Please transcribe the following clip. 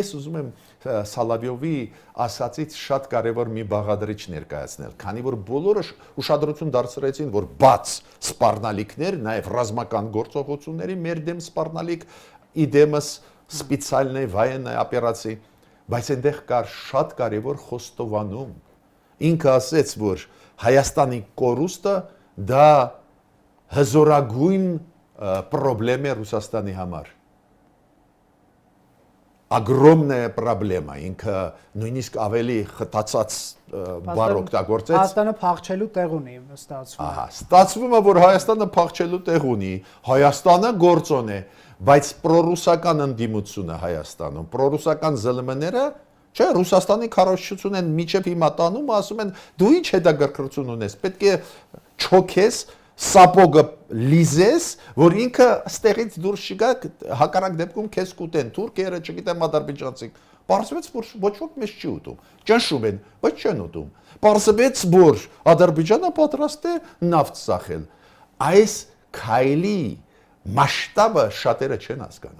Ես ուզում եմ Սալավյովի ասացից շատ կարևոր մի բաղադրիչ ներկայացնել, քանի որ բոլորը ուշադրություն դարձրեցին, որ բաց սպառնալիքներ, նաև ռազմական գործողությունների մեր դեմ սպառնալիք իդեմս սպիցիալնե վայեննայ օպերացիա, բայց այնտեղ կար շատ կարևոր խոստովանում։ Ինքը ասեց, որ Հայաստանի կորուստը դա հզորագույն պրոբլեմ է Ռուսաստանի համար։ Огромная проблема, ինքը նույնիսկ ավելի խտացած բառ օգտագործեց։ Հայաստանը փախչելու տեղ ունի, ստացվում։ Ահա, ստացվում է, որ Հայաստանը փախչելու տեղ ունի, Հայաստանը գործոն է, բայց պրոռուսական ընդդիմությունը Հայաստանում, պրոռուսական ԶԼՄ-ները, չէ, Ռուսաստանի քարոզչությունն են միջև հիմա տանում, ասում են դու ինչ հետաքրքրություն ունես, պետք է չոքես սապոգը լիզես, որ ինքը ստեղից դուրս չգա, հակառակ դեպքում քեզ կուտեն թուրքերը, չգիտեմ ադրբեջանցիք։ Պարզվեց, որ ոչ ոք մեզ չի ուտում։ Ճնշում են, բայց չեն ուտում։ Պարզվեց, որ Ադրբեջանը պատրաստ է նավթ սախել։ Այս քայլի մասշտաբը շատերը չեն հասկանում։